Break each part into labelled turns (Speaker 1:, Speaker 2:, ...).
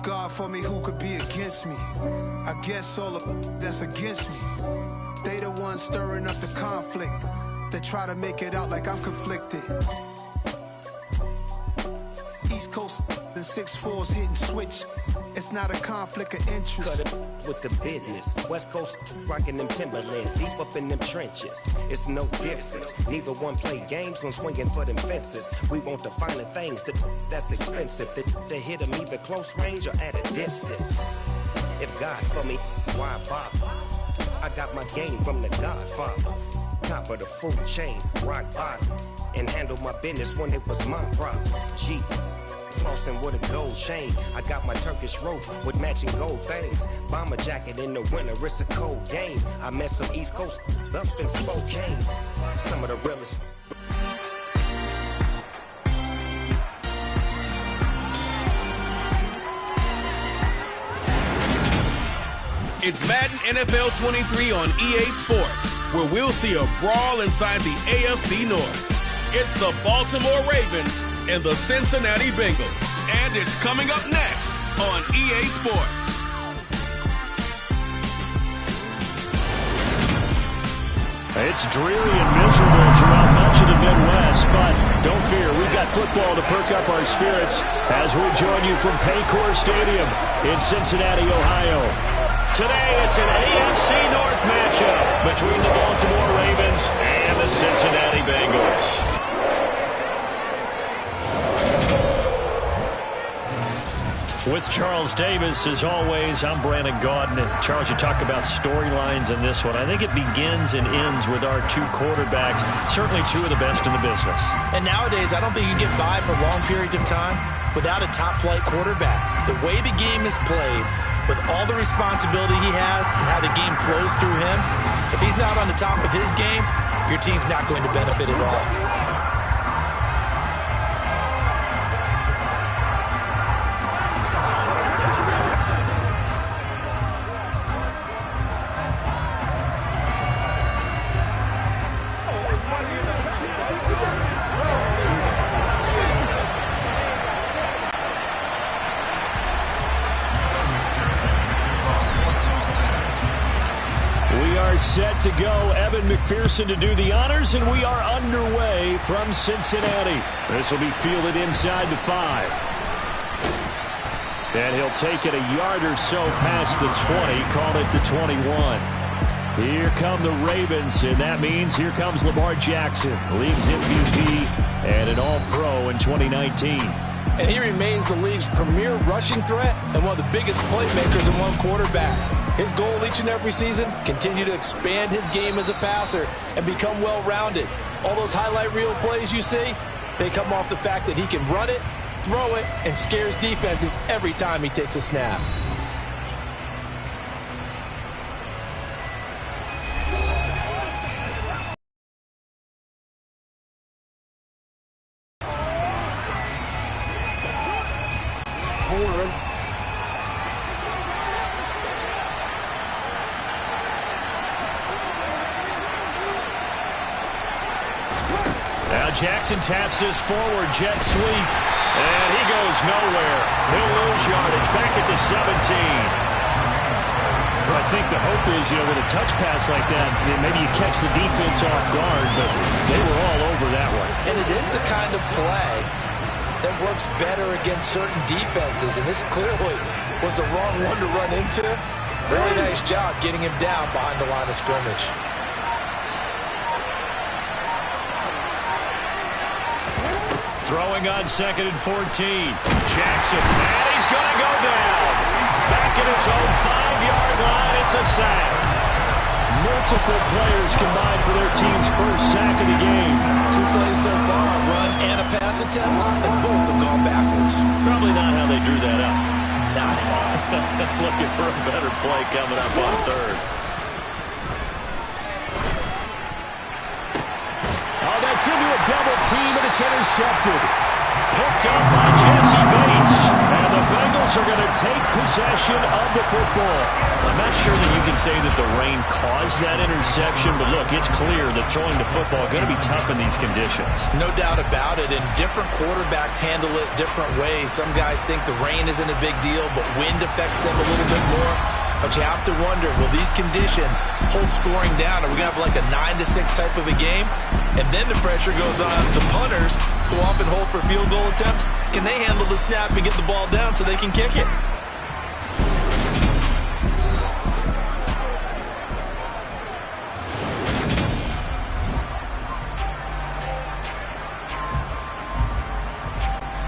Speaker 1: God for me, who could be against me? I guess all of that's against me. They the ones stirring up the conflict. They try to make it out like I'm conflicted. East Coast and 6'4's hitting switch. It's not a conflict of interest.
Speaker 2: Cut it with the business. West Coast rocking them Timberlands, deep up in them trenches. It's no difference. Neither one play games when swinging for them fences. We want the finer things that's expensive. They hit them either close range or at a distance. If God for me, why bother? I got my game from the Godfather. Top of the food chain, rock bottom. And handle my business when it was my problem. G. Flossing with a gold chain. I got my Turkish rope with matching gold things. Bomber jacket in the winter, it's a cold game. I met some East Coast up in Spokane. Some of the realest.
Speaker 3: It's Madden NFL 23 on EA Sports, where we'll see a brawl inside the AFC North. It's the Baltimore Ravens and the Cincinnati Bengals. And it's coming up next on EA Sports.
Speaker 4: It's dreary and miserable throughout much of the Midwest, but don't fear, we've got football to perk up our spirits as we join you from Paycor Stadium in Cincinnati, Ohio. Today, it's an AFC North matchup between the Baltimore Ravens and the Cincinnati Bengals. With Charles Davis, as always, I'm Brandon Gaudin. And Charles, you talk about storylines in this one. I think it begins and ends with our two quarterbacks, certainly two of the best in the business.
Speaker 5: And nowadays, I don't think you get by for long periods of time without a top-flight quarterback. The way the game is played, with all the responsibility he has and how the game flows through him, if he's not on the top of his game, your team's not going to benefit at all.
Speaker 4: Set to go, Evan McPherson to do the honors, and we are underway from Cincinnati. This will be fielded inside the 5. And he'll take it a yard or so past the 20, call it the 21. Here come the Ravens, and that means here comes Lamar Jackson, league's MVP and an All-Pro in 2019.
Speaker 5: And he remains the league's premier rushing threat and one of the biggest playmakers among quarterbacks. His goal each and every season, continue to expand his game as a passer and become well-rounded. All those highlight reel plays you see, they come off the fact that he can run it, throw it, and scares defenses every time he takes a snap.
Speaker 4: Jackson taps this forward, jet sweep, and he goes nowhere. He'll lose yardage back at the 17. Well, I think the hope is, with a touch pass like that, maybe you catch the defense off guard, but they were all over that one.
Speaker 5: And it is the kind of play that works better against certain defenses, and this clearly was the wrong one to run into. Really nice job getting him down behind the line of scrimmage.
Speaker 4: Throwing on 2nd and 14. Jackson, and he's going to go down. Back at his own 5-yard line, it's a sack. Multiple players combined for their team's first sack of the game.
Speaker 5: 2 plays so far, a run and a pass attempt, and both have gone backwards.
Speaker 4: Probably not how they drew that up.
Speaker 5: Not how.
Speaker 4: Looking for a better play coming up on 3rd. Oh, that's into a double team, and it's intercepted. Picked up by Jesse Bates. And the Bengals are going to take possession of the football. I'm not sure that you can say that the rain caused that interception, but look, it's clear that throwing the football is going to be tough in these conditions.
Speaker 5: No doubt about it, and different quarterbacks handle it different ways. Some guys think the rain isn't a big deal, but wind affects them a little bit more. But you have to wonder, will these conditions hold scoring down? Are we going to have like a 9-6 type of a game? And then the pressure goes on the punters, who often hold for field goal attempts. Can they handle the snap and get the ball down so they can kick it?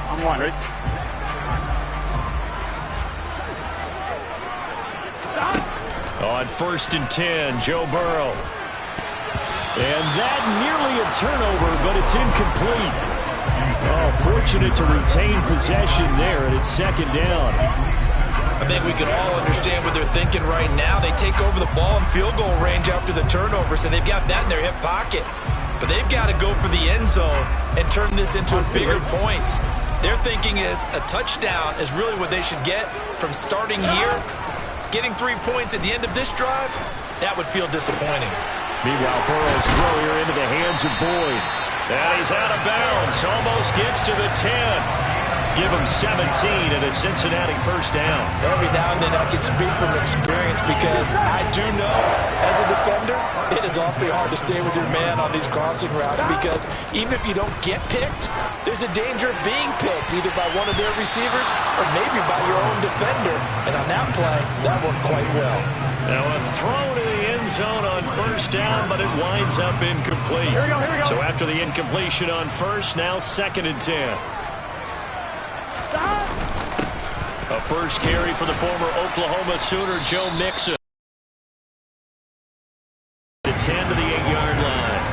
Speaker 6: I'm one, right?
Speaker 4: On 1st and 10, Joe Burrow. And that nearly a turnover, but it's incomplete. Oh, fortunate to retain possession there, and it's 2nd down.
Speaker 5: I think we can all understand what they're thinking right now. They take over the ball in field goal range after the turnover, so they've got that in their hip pocket. But they've got to go for the end zone and turn this into bigger points. Their thinking is a touchdown is really what they should get from starting here. Getting 3 points at the end of this drive, that would feel disappointing.
Speaker 4: Meanwhile, Burrow's throw here into the hands of Boyd. And he's out of bounds. Almost gets to the 10. Give him 17 and a Cincinnati 1st down.
Speaker 5: Every now and then I can speak from experience because I do know as a defender, it is awfully hard to stay with your man on these crossing routes because even if you don't get picked, there's a danger of being picked either by one of their receivers or maybe by your own defender. And on that play, that worked quite well.
Speaker 4: Now a throw to the end zone on 1st down, but it winds up incomplete.
Speaker 6: Here we go.
Speaker 4: So after the incompletion on 1st, now 2nd and 10. A first carry for the former Oklahoma Sooner, Joe Mixon. The 10 to the 8-yard line.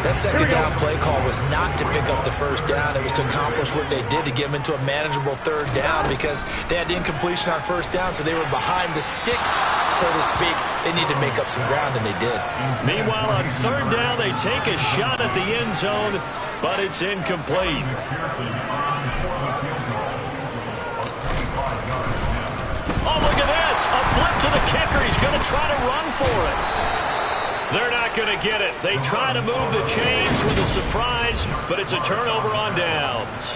Speaker 5: That 2nd down play call was not to pick up the 1st down. It was to accomplish what they did to get them into a manageable 3rd down because they had the incompletion on 1st down, so they were behind the sticks, so to speak. They needed to make up some ground, and they did.
Speaker 4: Meanwhile, on 3rd down, they take a shot at the end zone, but it's incomplete. Oh, look at this. A flip to the kicker. He's going to try to run for it. They're not going to get it. They try to move the chains with a surprise, but it's a turnover on downs.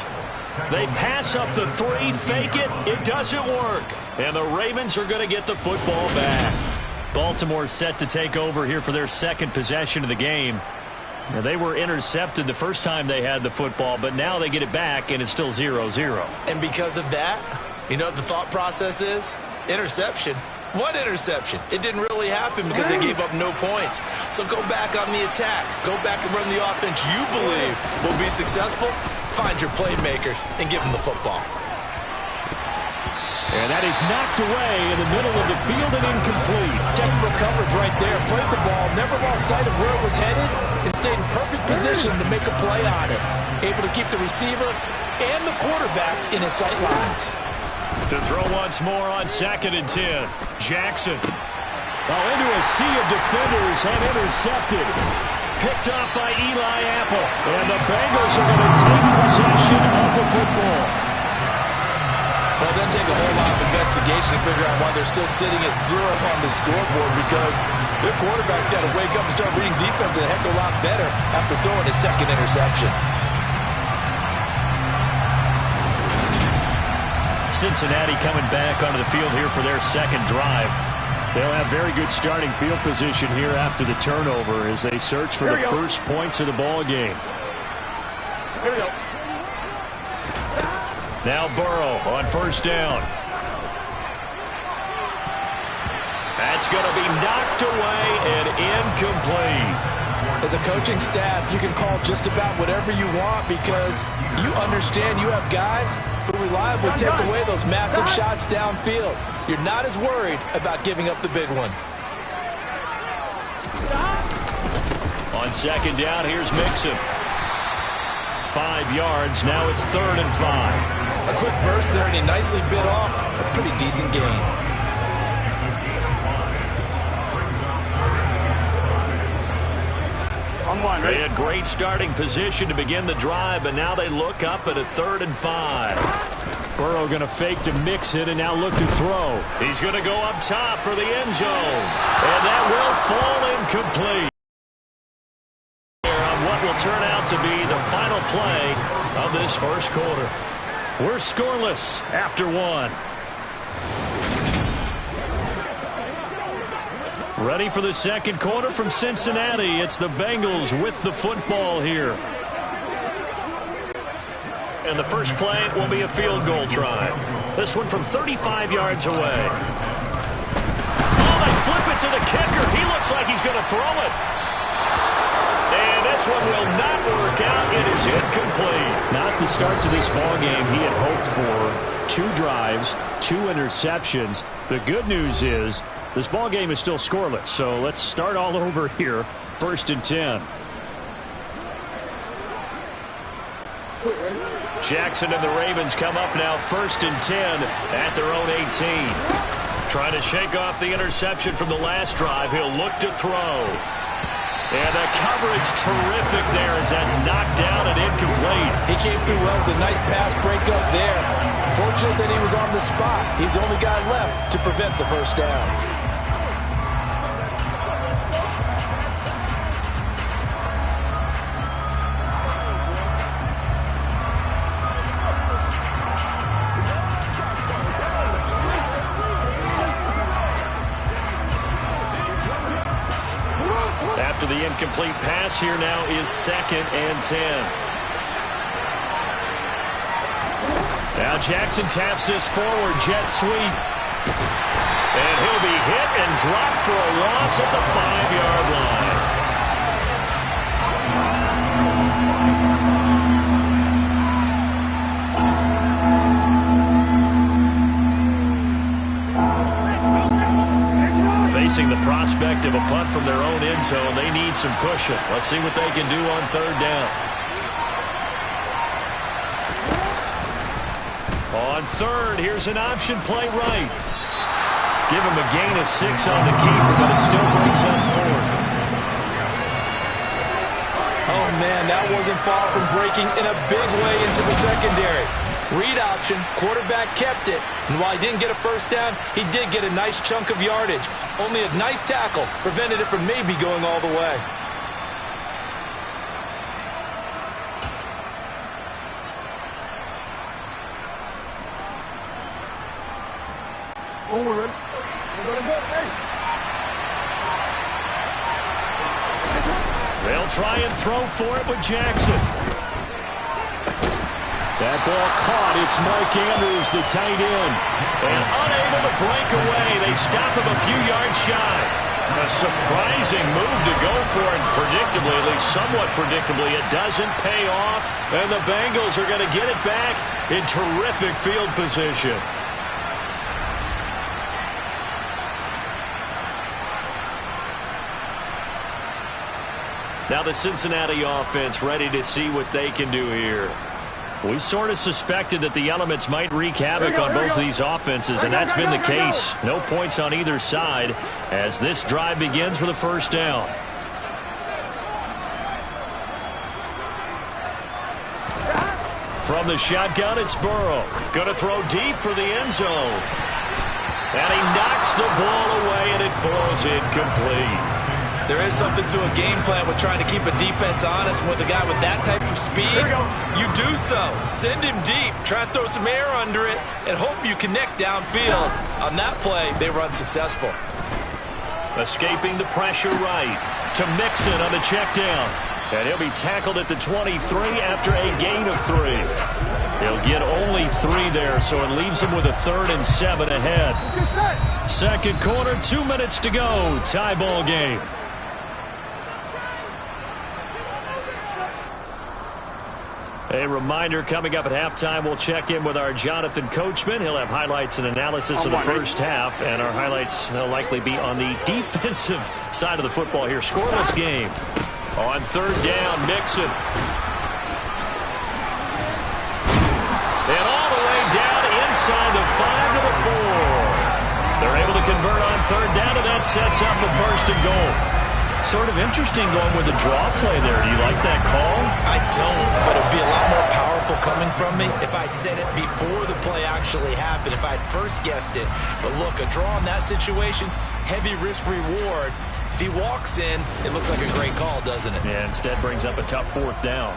Speaker 4: They pass up the 3, fake it. It doesn't work. And the Ravens are going to get the football back. Baltimore set to take over here for their 2nd possession of the game. Now, they were intercepted the first time they had the football, but now they get it back, and it's still 0-0.
Speaker 5: And because of that, you know what the thought process is? Interception. What interception? It didn't really happen because they gave up no points. So go back on the attack. Go back and run the offense you believe will be successful. Find your playmakers and give them the football.
Speaker 4: And that is knocked away in the middle of the field and incomplete.
Speaker 5: Textbook coverage right there. Played the ball, never lost sight of where it was headed, and stayed in perfect position to make a play on it. Able to keep the receiver and the quarterback in his sight lines.
Speaker 4: To throw once more on 2nd and 10. Jackson. Oh, into a sea of defenders and intercepted. Picked off by Eli Apple. And the Bengals are going to take possession of the football.
Speaker 5: Well, it doesn't take a whole lot of investigation to figure out why they're still sitting at 0 on the scoreboard because their quarterback's got to wake up and start reading defense a heck of a lot better after throwing his 2nd interception.
Speaker 4: Cincinnati coming back onto the field here for their 2nd drive. They'll have very good starting field position here after the turnover as they search for the first points of the ball game.
Speaker 6: Here we go.
Speaker 4: Now Burrow on 1st down. That's going to be knocked away and incomplete.
Speaker 5: As a coaching staff, you can call just about whatever you want because you understand you have guys who reliably take away those massive shots downfield. You're not as worried about giving up the big one.
Speaker 4: On 2nd down, here's Mixon. 5 yards. Now it's 3rd and 5.
Speaker 5: A quick burst there, and he nicely bit off a pretty decent gain.
Speaker 4: They had great starting position to begin the drive, but now they look up at a 3rd and 5. Burrow going to fake to mix it and now look to throw. He's going to go up top for the end zone. And that will fall incomplete. On what will turn out to be the final play of this first quarter. We're scoreless after one. Ready for the second quarter from Cincinnati. It's the Bengals with the football here. And the first play will be a field goal try. This one from 35 yards away. Oh, they flip it to the kicker. He looks like he's going to throw it. And this one will not work out. It is incomplete. Not the start to this ball game he had hoped for. 2 drives, 2 interceptions. The good news is this ball game is still scoreless. So let's start all over here. 1st and 10. Jackson and the Ravens come up now 1st and 10 at their own 18. Trying to shake off the interception from the last drive. He'll look to throw. And the coverage terrific there as that's knocked down and incomplete.
Speaker 5: He came through well with a nice pass breakup there. Fortunate that he was on the spot. He's the only guy left to prevent the first down.
Speaker 4: The incomplete pass here now is 2nd and 10. Now Jackson taps this forward jet sweep. And he'll be hit and dropped for a loss at the 5-yard line. Facing the prospect of a punt from their own end zone, they need some cushion. Let's see what they can do on 3rd down. On 3rd, here's an option play right. Give him a gain of 6 on the keeper, but it still brings up 4th.
Speaker 5: Oh, man, that wasn't far from breaking in a big way into the secondary. Read option, quarterback kept it, and while he didn't get a first down, he did get a nice chunk of yardage. Only a nice tackle prevented it from maybe going all the way.
Speaker 4: They'll try and throw for it with Jackson. That ball caught. It's Mike Andrews, the tight end. And unable to break away. They stop him a few yards shy. A surprising move to go for it. Predictably, at least somewhat predictably, it doesn't pay off. And the Bengals are going to get it back in terrific field position. Now the Cincinnati offense ready to see what they can do here. We sort of suspected that the elements might wreak havoc on both these offenses, and that's been the case. No points on either side as this drive begins with a first down. From the shotgun, it's Burrow. Going to throw deep for the end zone. And he knocks the ball away, and it falls incomplete.
Speaker 5: There is something to a game plan with trying to keep a defense honest. And with a guy with that type of speed, you do so. Send him deep, try and throw some air under it, and hope you connect downfield. On that play, they were unsuccessful.
Speaker 4: Escaping the pressure right to Mixon on the check down. And he'll be tackled at the 23 after a gain of 3. He'll get only 3 there, so it leaves him with a 3rd and 7 ahead. Second quarter, 2 minutes to go. Tie ball game. A reminder, coming up at halftime, we'll check in with our Jonathan Coachman. He'll have highlights and analysis of the first half, and our highlights will likely be on the defensive side of the football here. Scoreless game. On 3rd down, Mixon. And all the way down inside the 5 to the 4. They're able to convert on 3rd down, and that sets up a 1st and goal. Sort of interesting going with the draw play there. Do you like that call?
Speaker 5: I don't, but it would be a lot more powerful coming from me if I'd said it before the play actually happened, if I'd first guessed it. But look, a draw in that situation, heavy risk reward. If he walks in, it looks like a great call, doesn't it?
Speaker 4: Yeah, instead brings up a tough 4th down.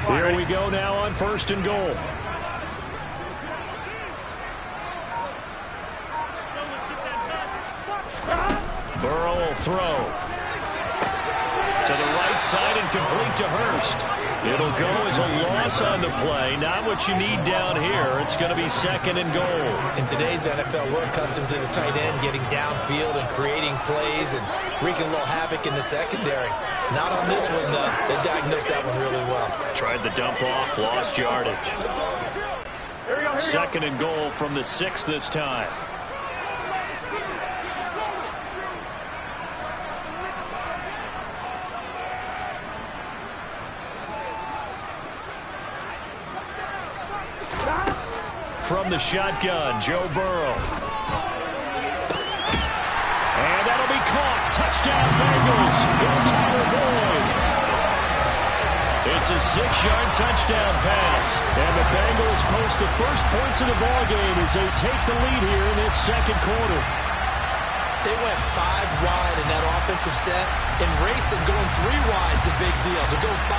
Speaker 4: Here we go now on 1st and goal. Burrow will throw. To the right side and complete to Hurst. It'll go as a loss on the play. Not what you need down here. It's going to be 2nd and goal.
Speaker 5: In today's NFL, we're accustomed to the tight end getting downfield and creating plays and wreaking a little havoc in the secondary. Not on this one, though. They diagnosed that one really well.
Speaker 4: Tried the dump off, lost yardage. 2nd and goal from the 6 this time. From the shotgun, Joe Burrow. And that'll be caught. Touchdown, Bengals. It's Tyler Boyd. It's a 6-yard touchdown pass. And the Bengals post the first points of the ballgame as they take the lead here in this 2nd quarter.
Speaker 5: They went 5 wide in that offensive set. And racing, going 3 wide's a big deal. To go 5,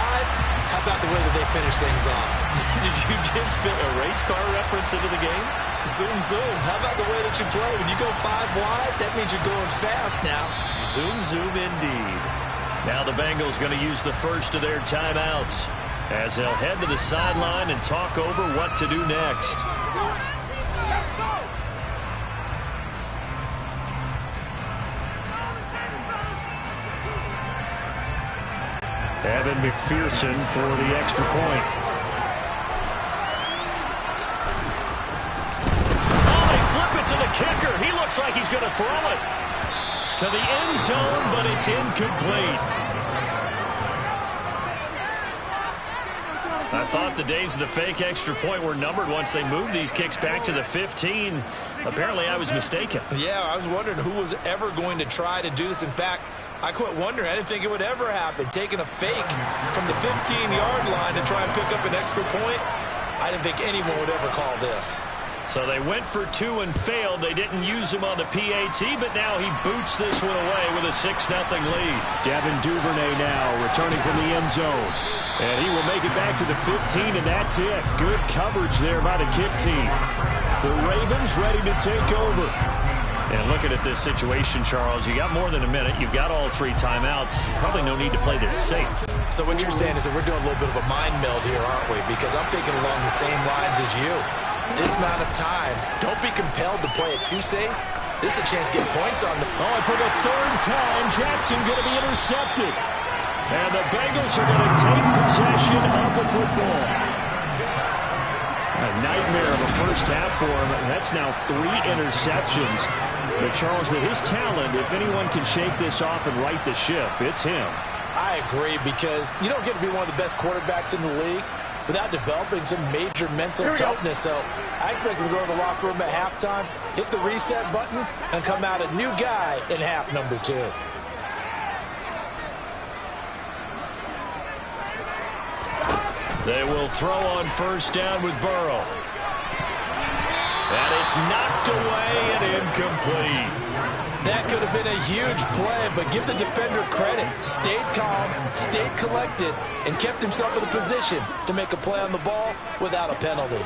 Speaker 5: how about the way that they finish things off?
Speaker 4: Did you just fit a race car reference into the game?
Speaker 5: Zoom, zoom. How about the way that you play? When you go 5 wide, that means you're going fast now.
Speaker 4: Zoom, zoom indeed. Now the Bengals going to use the first of their timeouts as they'll head to the sideline and talk over what to do next. Evan McPherson for the extra point. Oh, they flip it to the kicker. He looks like he's going to throw it to the end zone, but it's incomplete. I thought the days of the fake extra point were numbered once they moved these kicks back to the 15. Apparently, I was mistaken.
Speaker 5: Yeah, I was wondering who was ever going to try to do this. In fact, I quit wondering. I didn't think it would ever happen. Taking a fake from the 15-yard line to try and pick up an extra point, I didn't think anyone would ever call this.
Speaker 4: So they went for 2 and failed. They didn't use him on the PAT, but now he boots this one away with a 6-0 lead. Devin Duvernay now returning from the end zone. And he will make it back to the 15, and that's it. Good coverage there by the kick team. The Ravens ready to take over. And looking at this situation, Charles, you got more than a minute. You've got all 3 timeouts. Probably no need to play this safe.
Speaker 5: So what you're saying is that we're doing a little bit of a mind meld here, aren't we? Because I'm thinking along the same lines as you. This amount of time, don't be compelled to play it too safe. This is a chance to get points on the...
Speaker 4: Oh, and for the 3rd time, Jackson going to be intercepted. And the Bengals are going to take possession of the football. A nightmare of a first half for him. That's now 3 interceptions. But Charles, with his talent, if anyone can shake this off and right the ship, it's him.
Speaker 5: I agree, because you don't get to be one of the best quarterbacks in the league without developing some major mental toughness. So I expect him to go to the locker room at halftime, hit the reset button, and come out a new guy in half number 2.
Speaker 4: They will throw on first down with Burrow. And it's knocked away and incomplete.
Speaker 5: That could have been a huge play, but give the defender credit. Stayed calm, stayed collected, and kept himself in a position to make a play on the ball without a penalty.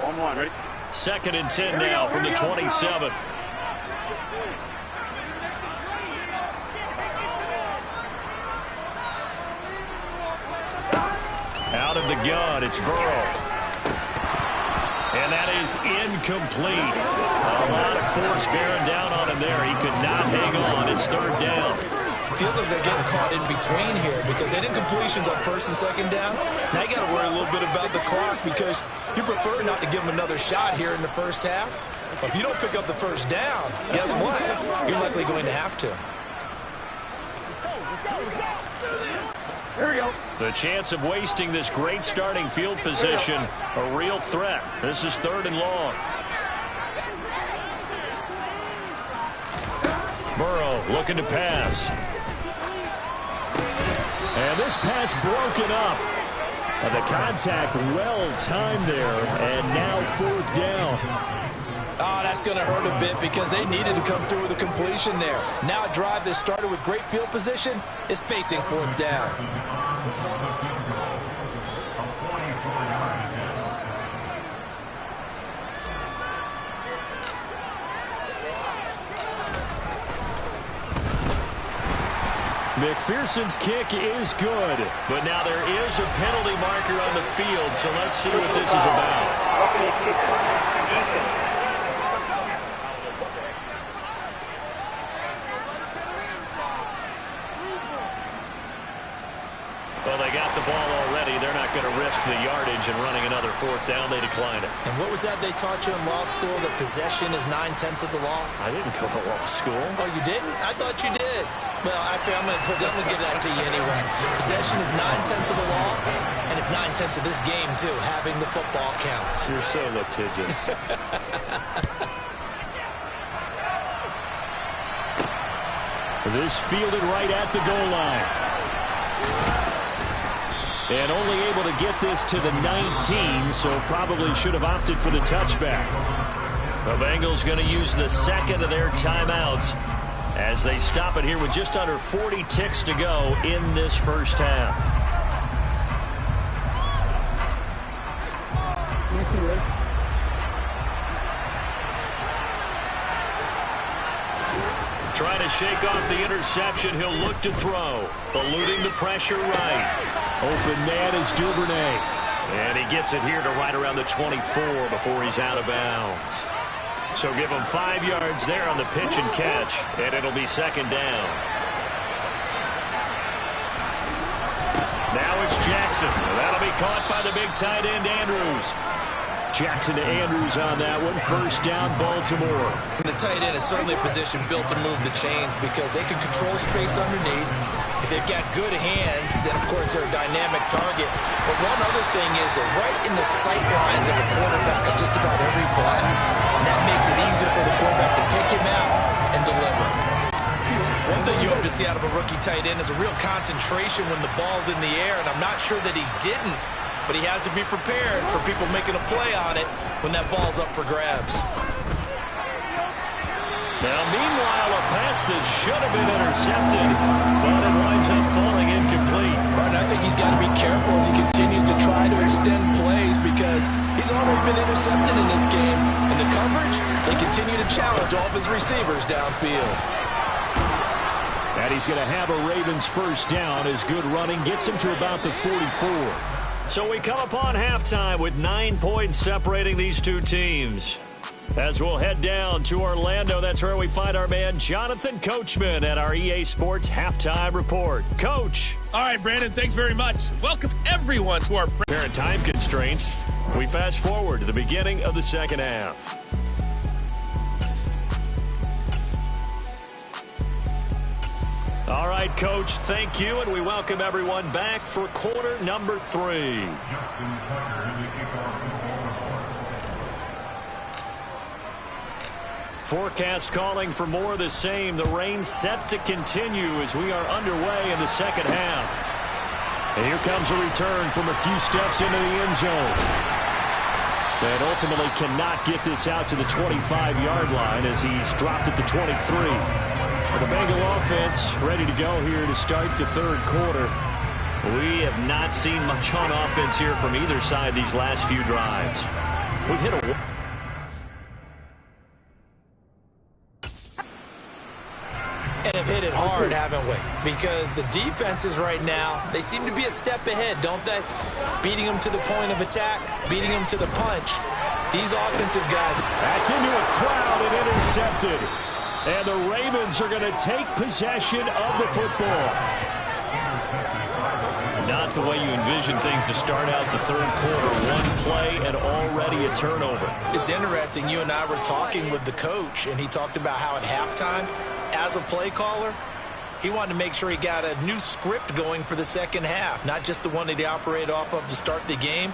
Speaker 6: On, ready?
Speaker 4: 2nd and 10 now from the 27. Out of the gun, it's Burrow. And that is incomplete. A lot of force bearing down on him there. He could not hang on. It's third down.
Speaker 5: Feels like they're getting caught in between here because they did completions on first and second down. Now you got to worry a little bit about the clock because you prefer not to give them another shot here in the first half. But if you don't pick up the first down, guess what? You're likely going to have to.
Speaker 6: Here we go.
Speaker 4: The chance of wasting this great starting field position, a real threat. This is third and long. Burrow looking to pass. And this pass broken up. And the contact well timed there. And now fourth down.
Speaker 5: Oh, that's going to hurt a bit because they needed to come through with a completion there. Now a drive that started with great field position is facing fourth down.
Speaker 4: McPherson's kick is good, but now there is a penalty marker on the field, so let's see what this is about. Well, they got the ball already. They're not going to risk the yardage and running another fourth down. They decline it.
Speaker 5: And what was that they taught you in law school, that possession is 9/10 of the law?
Speaker 4: I didn't go to law school.
Speaker 5: Oh, you didn't? I thought you did. Well, actually, I'm going to give that to you anyway. Possession is 9/10 of the law, and it's 9/10 of this game, too, having the football counts.
Speaker 4: You're so litigious. This fielded right at the goal line. And only able to get this to the 19, so probably should have opted for the touchback. The Bengals going to use the second of their timeouts as they stop it here with just under 40 ticks to go in this first half. Trying to shake off the interception. He'll look to throw. Eluding the pressure right. Open man is Duvernay. And he gets it here to right around the 24 before he's out of bounds. So give him 5 yards there on the pitch and catch, and it'll be second down. Now it's Jackson. That'll be caught by the big tight end, Andrews. Jackson to Andrews on that one. First down, Baltimore.
Speaker 5: The tight end is certainly a position built to move the chains because they can control space underneath. If they've got good hands, then, of course, they're a dynamic target. But one other thing is they're right in the sight lines of a quarterback on just about every play. And that makes it easier for the quarterback to pick him out and deliver. One thing you hope to see out of a rookie tight end is a real concentration when the ball's in the air, and I'm not sure that he didn't. But he has to be prepared for people making a play on it when that ball's up for grabs.
Speaker 4: Now, meanwhile, a pass that should have been intercepted, but it winds up falling incomplete.
Speaker 5: Right, I think he's got to be careful as he continues to try to extend plays because he's already been intercepted in this game. And the coverage, they continue to challenge all of his receivers downfield.
Speaker 4: And he's going to have a Ravens first down as good running gets him to about the 44. So we come upon halftime with 9 points separating these two teams. As we'll head down to Orlando, that's where we find our man Jonathan Coachman at our EA Sports Halftime Report. Coach.
Speaker 7: All right, Brandon, thanks very much. Welcome everyone to our
Speaker 4: apparent time constraints. We fast forward to the beginning of the second half. All right, Coach, thank you, and we welcome everyone back for quarter number 3. Forecast calling for more of the same. The rain set to continue as we are underway in the second half. And here comes a return from a few steps into the end zone. And ultimately cannot get this out to the 25-yard line as he's dropped at the 23. The Bengal offense ready to go here to start the third quarter. We have not seen much on offense here from either side these last few drives. We've hit a...
Speaker 5: And have hit it hard, haven't we? Because the defenses right now, they seem to be a step ahead, don't they? Beating them to the point of attack, beating them to the punch. These offensive guys.
Speaker 4: That's into a crowd and intercepted. And the Ravens are going to take possession of the football. Not the way you envision things to start out the third quarter. One play and already a turnover.
Speaker 5: It's interesting. You and I were talking with the coach, and he talked about how at halftime, as a play caller, he wanted to make sure he got a new script going for the second half, not just the one that he operated off of to start the game.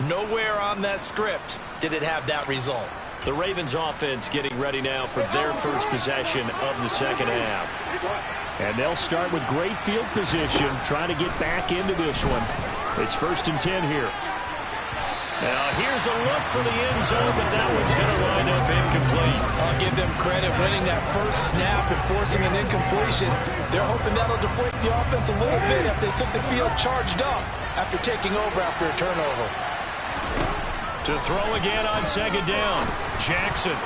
Speaker 5: Nowhere on that script did it have that result.
Speaker 4: The Ravens offense getting ready now for their first possession of the second half. And they'll start with great field position, trying to get back into this one. It's 1st and 10 here. Now here's a look for the end zone, but that one's going to line up incomplete.
Speaker 5: I'll give them credit winning that first snap and forcing an incompletion. They're hoping that'll deflate the offense a little bit if they took the field charged up after taking over after a turnover.
Speaker 4: To throw again on second down, Jackson.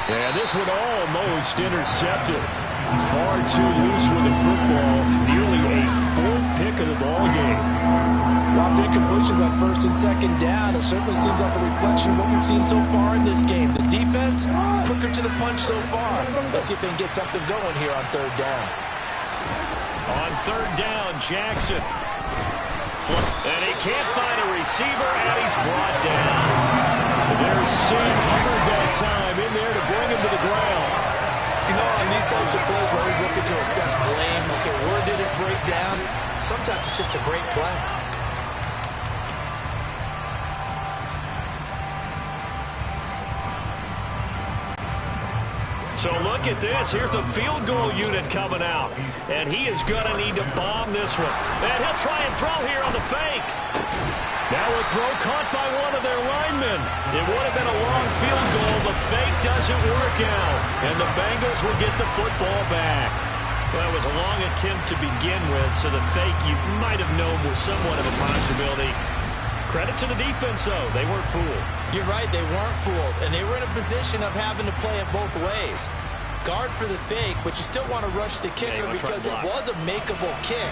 Speaker 4: And this one almost intercepted. Far too loose with the football. Nearly a 4th pick of the ball game.
Speaker 5: A lot of incompletions on 1st and 2nd down. It certainly seems like a reflection of what we've seen so far in this game. The defense, quicker to the punch so far. Let's see if they can get something going here on 3rd down.
Speaker 4: On 3rd down, Jackson. And he can't find a receiver, and he's brought down. There's Sam Hubbard that time in there to bring him to the ground.
Speaker 5: You know, on these types of plays, we're always looking to assess blame. Okay, where did it break down? Sometimes it's just a great play.
Speaker 4: So look at this. Here's the field goal unit coming out. And he is going to need to bomb this one. And he'll try and throw here on the fake. Now a throw caught by one of their linemen. It would have been a long field goal. The fake doesn't work out. And the Bengals will get the football back. Well, it was a long attempt to begin with, so the fake you might have known was somewhat of a possibility. Credit to the defense, though. They weren't fooled.
Speaker 5: You're right. They weren't fooled. And they were in a position of having to play it both ways. Guard for the fake, but you still want to rush the kicker because it was a makeable kick.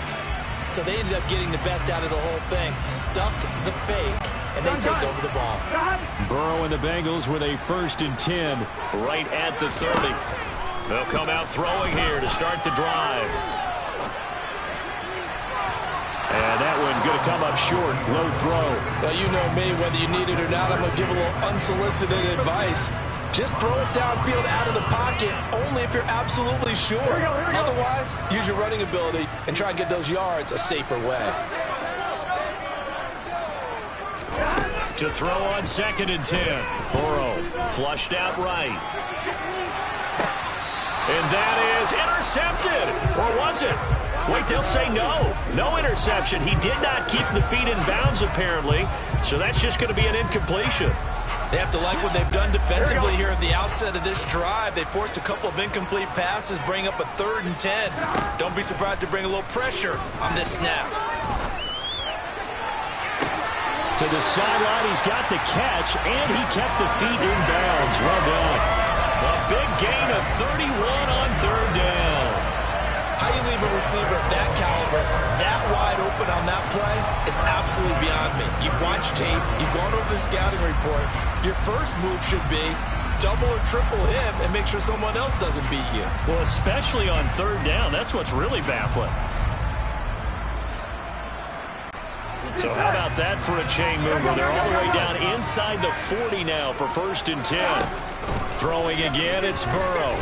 Speaker 5: So they ended up getting the best out of the whole thing. Stuffed the fake, and they take over the ball.
Speaker 4: Burrow and the Bengals with a 1st and 10 right at the 30. They'll come out throwing here to start the drive. And that one going to come up short. Low throw.
Speaker 5: Well, you know me. Whether you need it or not, I'm going to give a little unsolicited advice. Just throw it downfield out of the pocket only if you're absolutely sure. Otherwise, use your running ability and try and get those yards a safer way.
Speaker 4: To throw on 2nd and 10. Burrow flushed out right. And that is intercepted. Or was it? Wait, they'll say no. No interception. He did not keep the feet in bounds, apparently. So that's just going to be an incompletion.
Speaker 5: They have to like what they've done defensively here at the outset of this drive. They forced a couple of incomplete passes, bring up a 3rd and 10. Don't be surprised to bring a little pressure on this snap.
Speaker 4: To the sideline, he's got the catch, and he kept the feet in bounds. Well done. A big gain of 31 on 3rd down.
Speaker 5: How you leave a receiver of that caliber, that wide open on that play is absolutely beyond me. You've watched tape. You've gone over the scouting report. Your first move should be double or triple him and make sure someone else doesn't beat you.
Speaker 4: Well, especially on 3rd down. That's what's really baffling. So how about that for a chain mover? They're all the way down inside the 40 now for 1st and 10. Throwing again, it's Burrow.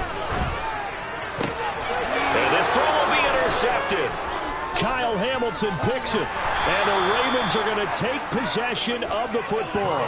Speaker 4: And this throw will be intercepted. Kyle Hamilton picks it. And the Ravens are going to take possession of the football.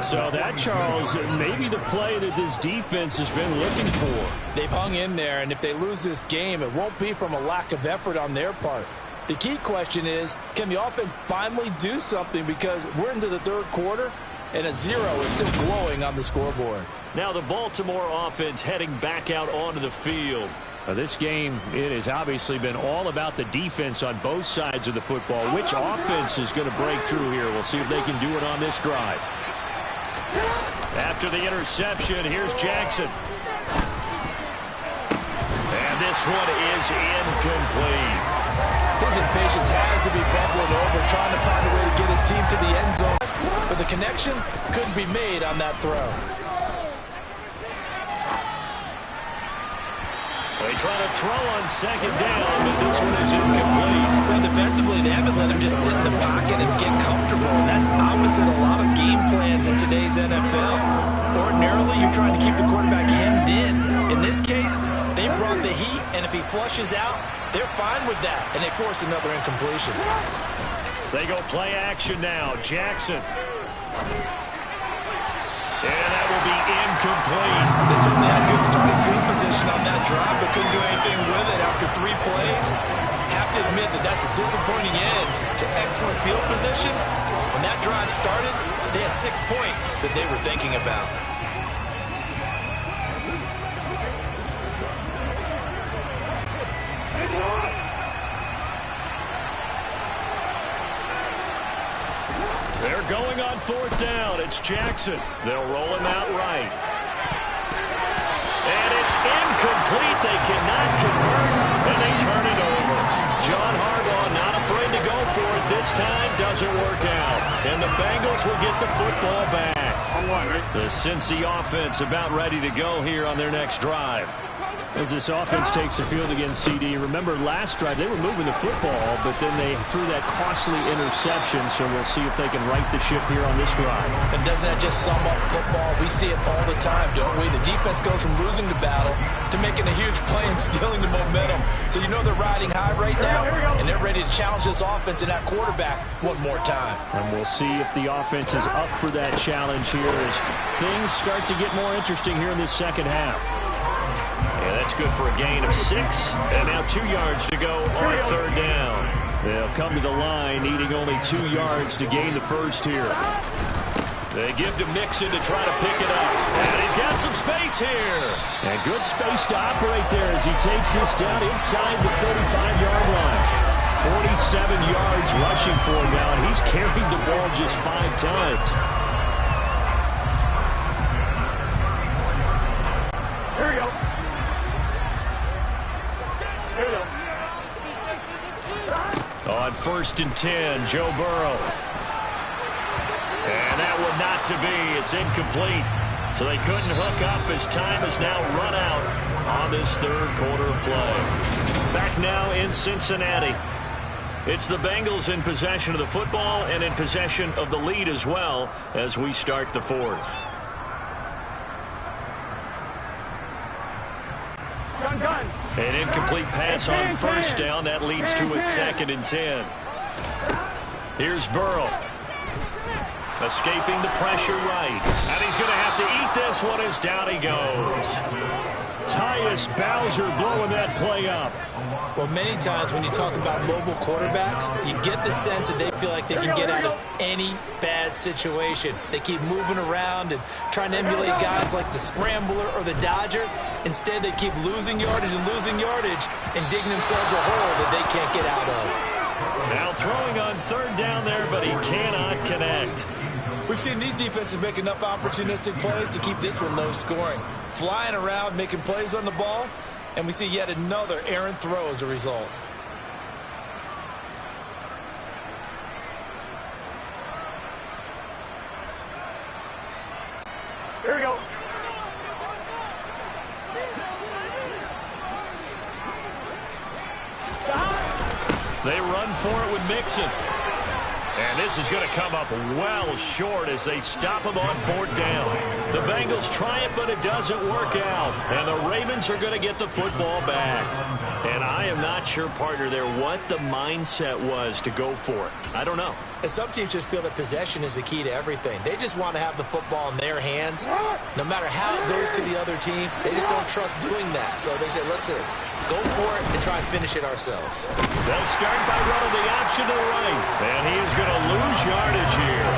Speaker 4: So that, Charles, maybe the play that this defense has been looking for.
Speaker 5: They've hung in there, and if they lose this game, it won't be from a lack of effort on their part. The key question is, can the offense finally do something? Because we're into the 3rd quarter, and a 0 is still glowing on the scoreboard.
Speaker 4: Now the Baltimore offense heading back out onto the field. This game, it has obviously been all about the defense on both sides of the football. Which offense is going to break through here? We'll see if they can do it on this drive. After the interception, here's Jackson. And this one is incomplete.
Speaker 5: His impatience has to be bubbling over, trying to find a way to get his team to the end zone. But the connection couldn't be made on that throw.
Speaker 4: They try to throw on second down, but this one is incomplete.
Speaker 5: Well, defensively, they haven't let him just sit in the pocket and get comfortable, and that's opposite a lot of game plans in today's NFL. Ordinarily, you're trying to keep the quarterback hemmed in. In this case, they brought the heat, and if he flushes out, they're fine with that, and they force another incompletion.
Speaker 4: They go play action now. Jackson. And that will be incomplete.
Speaker 5: They certainly had good starting field position on that drive, but couldn't do anything with it after 3 plays. Have to admit that that's a disappointing end to excellent field position. When that drive started, they had 6 points that they were thinking about.
Speaker 4: They're going on 4th down. It's Jackson. They'll roll him out right. And it's incomplete. They cannot convert, and they turn it over. John Harbaugh not afraid to go for it. This time doesn't work out. And the Bengals will get the football back. The Cincy offense about ready to go here on their next drive.
Speaker 8: As this offense takes the field against CD, remember last drive they were moving the football, but then they threw that costly interception, so we'll see if they can right the ship here on this drive.
Speaker 5: And doesn't that just sum up football? We see it all the time, don't we? The defense goes from losing the battle to making a huge play and stealing the momentum. So you know they're riding high right now, and they're ready to challenge this offense and that quarterback one more time.
Speaker 8: And we'll see if the offense is up for that challenge here as things start to get more interesting here in this second half.
Speaker 4: Yeah, that's good for a gain of 6. And now 2 yards to go on 3rd down.
Speaker 8: They'll come to the line needing only 2 yards to gain the first here.
Speaker 4: They give to Mixon to try to pick it up. And he's got some space here.
Speaker 8: And good space to operate there as he takes this down inside the 35-yard line. 47 yards rushing for him now, and he's carried the ball just 5 times.
Speaker 6: Here we go.
Speaker 4: On 1st and 10, Joe Burrow. And that one not to be. It's incomplete. So they couldn't hook up as time has now run out on this 3rd quarter of play. Back now in Cincinnati. It's the Bengals in possession of the football and in possession of the lead as well as we start the 4th.
Speaker 6: Gun.
Speaker 4: An incomplete pass on 1st down. That leads to a 2nd and 10. Here's Burrow. Escaping the pressure right. And he's going to have to eat this one as down he goes.
Speaker 8: Tyus Bowser blowing that play up.
Speaker 5: Well, many times when you talk about mobile quarterbacks, you get the sense that they feel like they can get out of any bad situation. They keep moving around and trying to emulate guys like the Scrambler or the Dodger. Instead, they keep losing yardage and digging themselves a hole that they can't get out of.
Speaker 4: Now throwing on 3rd down there, but he cannot connect.
Speaker 5: We've seen these defenses make enough opportunistic plays to keep this one low scoring. Flying around, making plays on the ball, and we see yet another errant throw as a result.
Speaker 6: Here we go.
Speaker 4: They run for it with Mixon. And this is going to come up well short as they stop him on 4th down. The Bengals try it, but it doesn't work out. And the Ravens are going to get the football back. And I am not sure, partner, there what the mindset was to go for it. I don't know.
Speaker 5: And some teams just feel that possession is the key to everything. They just want to have the football in their hands. No matter how it goes to the other team, they just don't trust doing that. So they say, listen, go for it and try and finish it ourselves.
Speaker 4: They'll start by running the option to the right. And he is going to lose yardage here.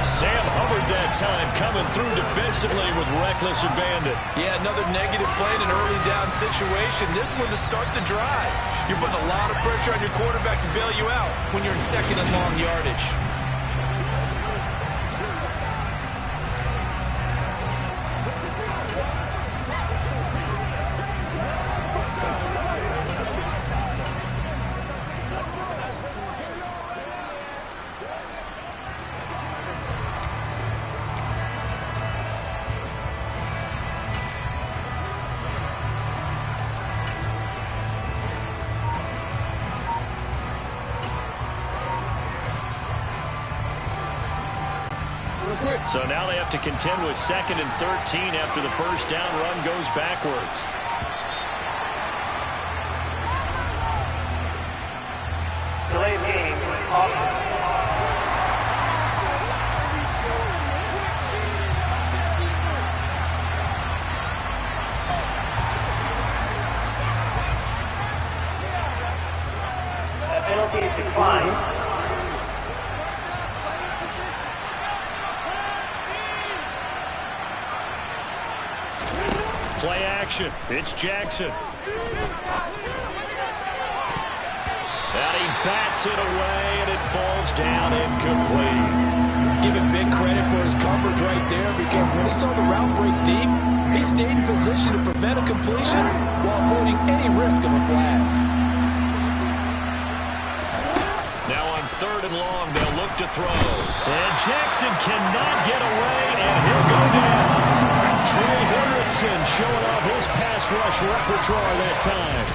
Speaker 4: Sam Hubbard that time coming through defensively with reckless abandon.
Speaker 5: Yeah, another negative play in an early down situation. This one to start the drive. You're putting a lot of pressure on your quarterback to bail you out when you're in 2nd and long yardage.
Speaker 4: So now they have to contend with 2nd and 13 after the first down run goes backwards.
Speaker 6: Delayed game. Penalty is declined.
Speaker 4: Play action. It's Jackson. And he bats it away, and it falls down incomplete.
Speaker 5: Give him big credit for his coverage right there, because when he saw the route break deep, he stayed in position to prevent a completion while avoiding any risk of a flag.
Speaker 4: Now on 3rd and long, they'll look to throw. And Jackson cannot get away, and he'll go down. Trey Hendrickson showing off his pass rush repertoire that time.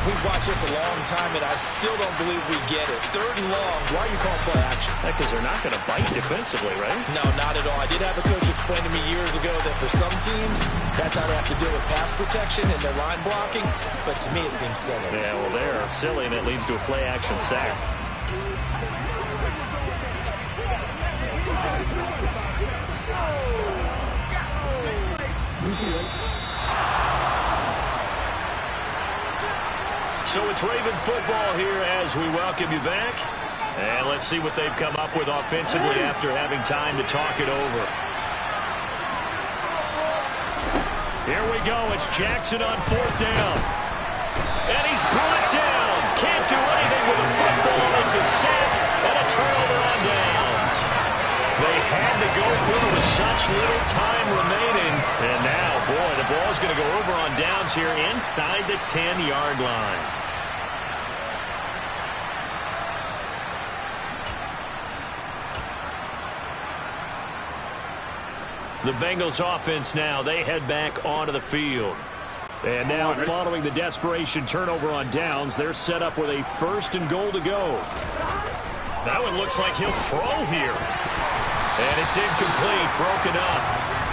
Speaker 5: We've watched this a long time, and I still don't believe we get it. 3rd and long, why are you calling play action?
Speaker 4: Because they're not going to bite defensively, right?
Speaker 5: No, not at all. I did have a coach explain to me years ago that for some teams, that's how they have to deal with pass protection and their line blocking, but to me it seems silly.
Speaker 4: Yeah, well, they're silly, and it leads to a play action sack. So it's Raven football here as we welcome you back. And let's see what they've come up with offensively after having time to talk it over. Here we go. It's Jackson on 4th down. And he's brought down. Can't do anything with a football. It's a sack and a turnover on downs. They had to go for it with such little time remaining. And now, boy, the ball's going to go over on downs here inside the 10-yard line. The Bengals offense now, they head back onto the field. And now following the desperation turnover on downs, they're set up with a 1st and goal to go. That one looks like he'll throw here. And it's incomplete, broken up.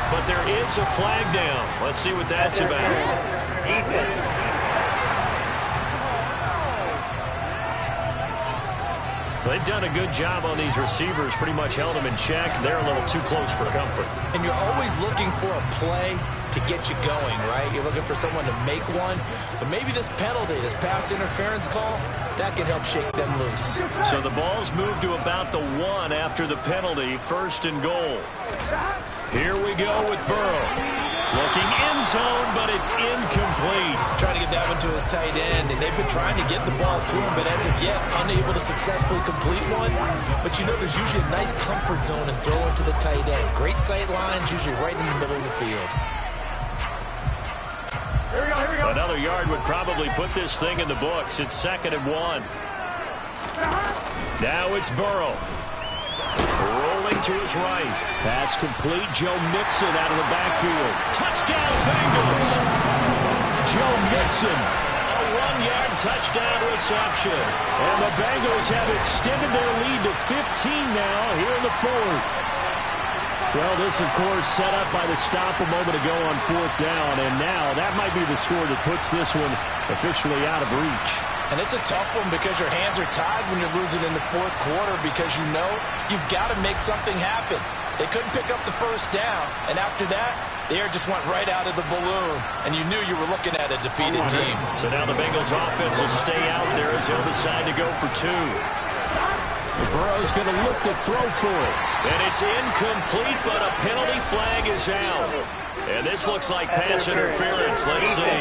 Speaker 4: But there is a flag down. Let's see what that's about. They've done a good job on these receivers, pretty much held them in check. They're a little too close for comfort.
Speaker 5: And you're always looking for a play to get you going, right? You're looking for someone to make one. But maybe this penalty, this pass interference call, that can help shake them loose.
Speaker 4: So the ball's moved to about the 1 after the penalty, 1st and goal. Here we go with Burrow. Looking end zone, but it's incomplete.
Speaker 5: Trying to get that one to his tight end, and they've been trying to get the ball to him, but as of yet, unable to successfully complete one. But you know there's usually a nice comfort zone in throwing to the tight end. Great sight lines, usually right in the middle of the field.
Speaker 6: Here we go.
Speaker 4: Another yard would probably put this thing in the books. It's 2nd and 1. Now it's Burrow. Rolling to his right. Pass complete. Joe Mixon out of the backfield. Touchdown, Bengals. Joe Mixon. A 1-yard touchdown reception. And the Bengals have extended their lead to 15 now here in the 4th. Well, this, of course, set up by the stop a moment ago on 4th down. And now that might be the score that puts this one officially out of reach.
Speaker 5: And it's a tough one because your hands are tied when you're losing in the 4th quarter because you know you've got to make something happen. They couldn't pick up the 1st down, and after that, the air just went right out of the balloon, and you knew you were looking at a defeated team.
Speaker 4: So now the Bengals offense will stay out there as they'll decide to go for 2. Burrow's going to look to throw for it. And it's incomplete, but a penalty flag is out. And this looks like pass interference. Let's see.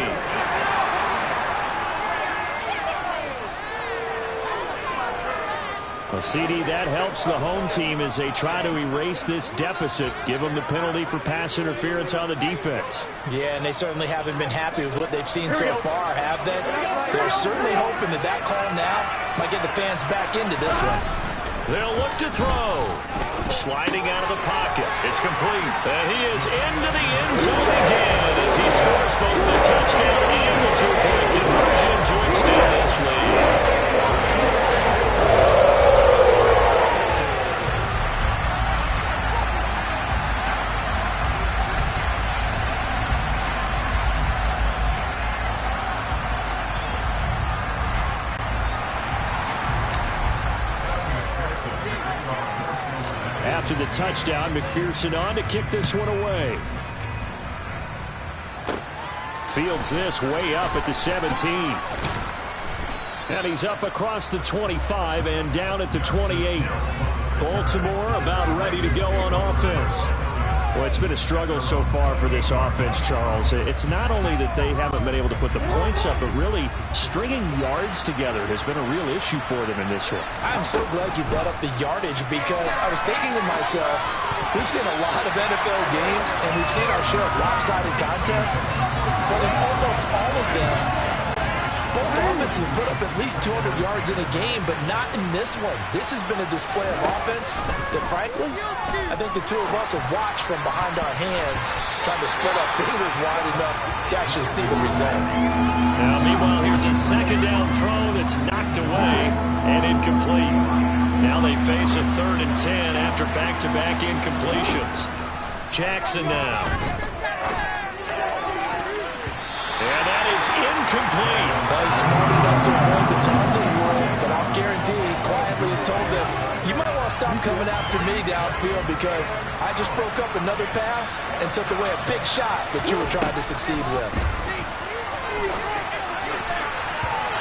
Speaker 4: Well, CD, that helps the home team as they try to erase this deficit, give them the penalty for pass interference on the defense.
Speaker 5: Yeah, and they certainly haven't been happy with what they've seen so far, have they? They're certainly hoping that that call now might get the fans back into this one.
Speaker 4: They'll look to throw. Sliding out of the pocket. It's complete. And he is into the end zone again as he scores both the touchdown and the 2-point conversion to extend this lead. after the touchdown. McPherson on to kick this one away. Fields this way up at the 17. And he's up across the 25 and down at the 28. Baltimore about ready to go on offense. Well, it's been a struggle so far for this offense, Charles. It's not only that they haven't been able to put the points up, but really stringing yards together has been a real issue for them in this one.
Speaker 5: I'm so glad you brought up the yardage because I was thinking to myself, we've seen a lot of NFL games and we've seen our share of lopsided contests, but in almost all of them, both offenses have put up at least 200 yards in a game, but not in this one. This has been a display of offense that, frankly, I think the two of us have watched from behind our hands, trying to spread our fingers wide enough to actually see the result.
Speaker 4: Now, meanwhile, here's a second down throw that's knocked away and incomplete. Now they face a 3rd and 10 after back-to-back incompletions. Jackson now. And that is incomplete.
Speaker 5: He's smart enough to avoid the taunting rule, but I'll guarantee he quietly has told them, you might want to stop coming after me downfield because I just broke up another pass and took away a big shot that you were trying to succeed with.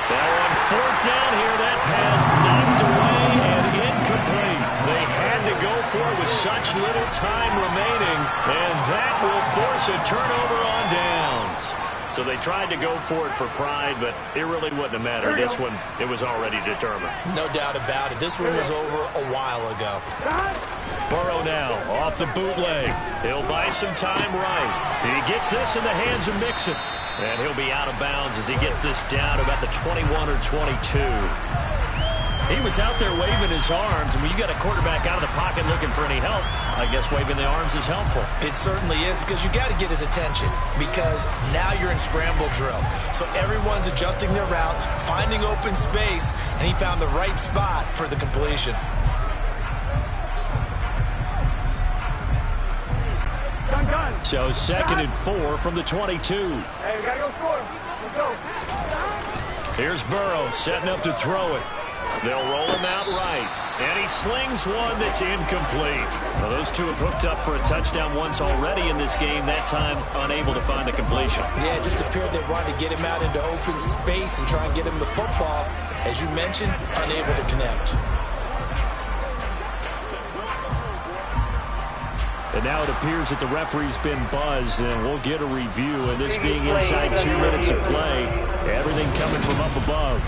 Speaker 4: Now on 4th down here, that pass knocked away and incomplete. They had to go for it with such little time remaining, and that will force a turnover on downs. So they tried to go for it for pride, but it really wouldn't have mattered. This one, it was already determined.
Speaker 5: No doubt about it. This one was over a while ago.
Speaker 4: Burrow now off the bootleg. He'll buy some time right. He gets this in the hands of Mixon. And he'll be out of bounds as he gets this down to about the 21 or 22. He was out there waving his arms, and when you got a quarterback out of the pocket looking for any help, I guess waving the arms is helpful.
Speaker 5: It certainly is, because you got to get his attention, because now you're in scramble drill. So everyone's adjusting their routes, finding open space, and he found the right spot for the completion.
Speaker 4: So 2nd and 4 from the 22.
Speaker 6: Hey, we got to go score. Let's go.
Speaker 4: Here's Burrow setting up to throw it. They'll roll him out right. And he slings one that's incomplete. Well, those two have hooked up for a touchdown once already in this game, that time unable to find the completion.
Speaker 5: Yeah, it just appeared they wanted to get him out into open space and try and get him the football. As you mentioned, unable to connect.
Speaker 4: And now it appears that the referee's been buzzed, and we'll get a review. And this being inside 2 minutes of play, everything coming from up above.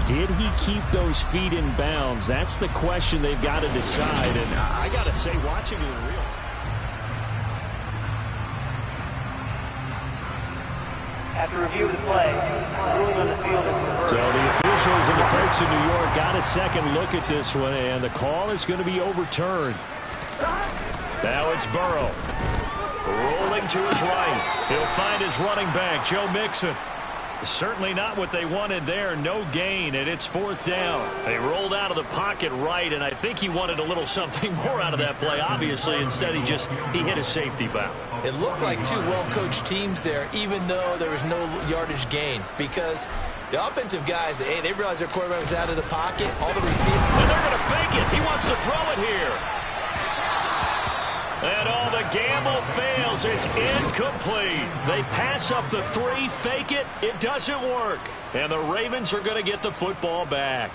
Speaker 4: Did he keep those feet in bounds? That's the question they've got to decide. And I got to say, watching it in real time.
Speaker 6: After review of the play, ruling on the field is reversed.
Speaker 4: So the officials and the folks in New York got a second look at this one, and the call is going to be overturned. Now it's Burrow. Rolling to his right. He'll find his running back, Joe Mixon. Certainly not what they wanted there. No gain, and it's 4th down. They rolled out of the pocket right, and I think he wanted a little something more out of that play. Obviously, instead he hit a safety valve.
Speaker 5: It looked like two well-coached teams there, even though there was no yardage gain, because the offensive guys, hey, they realized their quarterback was out of the pocket. All the receivers,
Speaker 4: and they're going to fake it. He wants to throw it here. And all the gamble fails. It's incomplete. They pass up the 3, fake it. It doesn't work. And the Ravens are going to get the football back.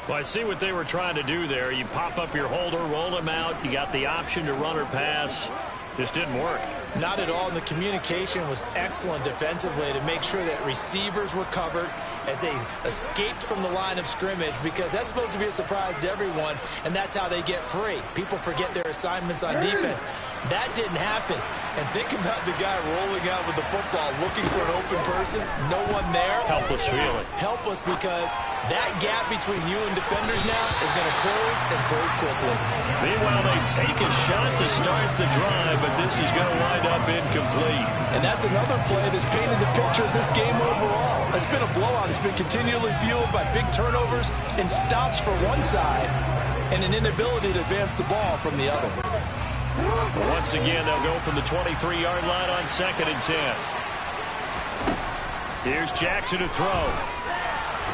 Speaker 4: Well, I see what they were trying to do there. You pop up your holder, roll him out. You got the option to run or pass. Just didn't work.
Speaker 5: Not at all, and the communication was excellent defensively to make sure that receivers were covered as they escaped from the line of scrimmage, because that's supposed to be a surprise to everyone, and that's how they get free. People forget their assignments on defense. That didn't happen. And think about the guy rolling out with the football, looking for an open person, no one there.
Speaker 4: Helpless feeling.
Speaker 5: Helpless, because that gap between you and defenders now is going to close and close quickly.
Speaker 4: Meanwhile, they take a shot to start the drive, but this is going to wind up incomplete.
Speaker 5: And that's another play that's painted the picture of this game overall. It's been a blowout. It's been continually fueled by big turnovers and stops for one side and an inability to advance the ball from the other.
Speaker 4: Once again, they'll go from the 23-yard line on 2nd and 10. Here's Jackson to throw.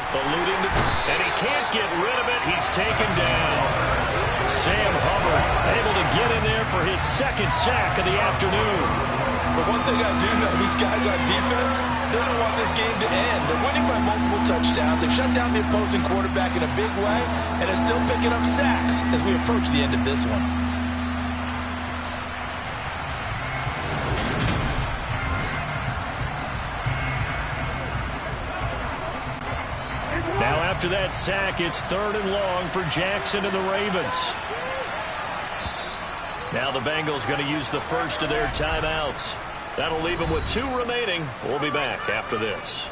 Speaker 4: Eluding and he can't get rid of it. He's taken down. Sam Hubbard able to get in there for his second sack of the afternoon.
Speaker 5: But one thing I do know, these guys on defense, they don't want this game to end. They're winning by multiple touchdowns. They've shut down the opposing quarterback in a big way, and they're still picking up sacks as we approach the end of this one.
Speaker 4: Now after that sack, it's 3rd and long for Jackson and the Ravens. Now the Bengals going to use the first of their timeouts. That'll leave them with 2 remaining. We'll be back after this.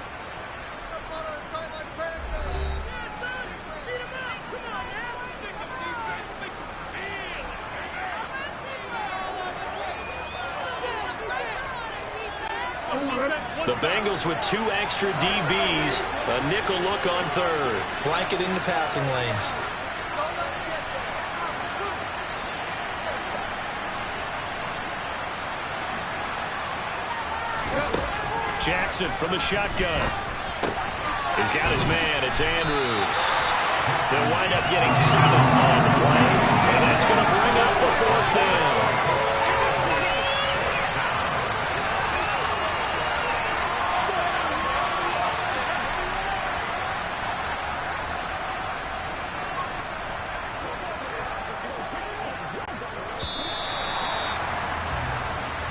Speaker 4: The Bengals with 2 extra DBs. A nickel look on 3rd.
Speaker 5: Blanketing the passing lanes.
Speaker 4: Jackson from the shotgun. He's got his man. It's Andrews. They'll wind up getting 7 on the play, and that's going to bring up the 4th down.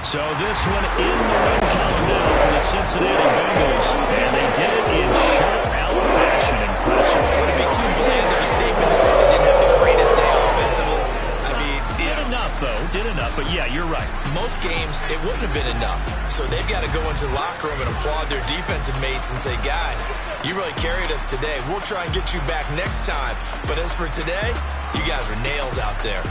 Speaker 4: So this one in the win column now for the Cincinnati Bengals, and they did it in shutout fashion. Impressive.
Speaker 5: Would it be too bland of a statement to say they didn't have the greatest day offensively? I mean,
Speaker 4: did enough, though. Did enough, but yeah, you're right.
Speaker 5: Most games, it wouldn't have been enough. So they've got to go into the locker room and applaud their defensive mates and say, guys, you really carried us today. We'll try and get you back next time. But as for today, you guys are nails out there.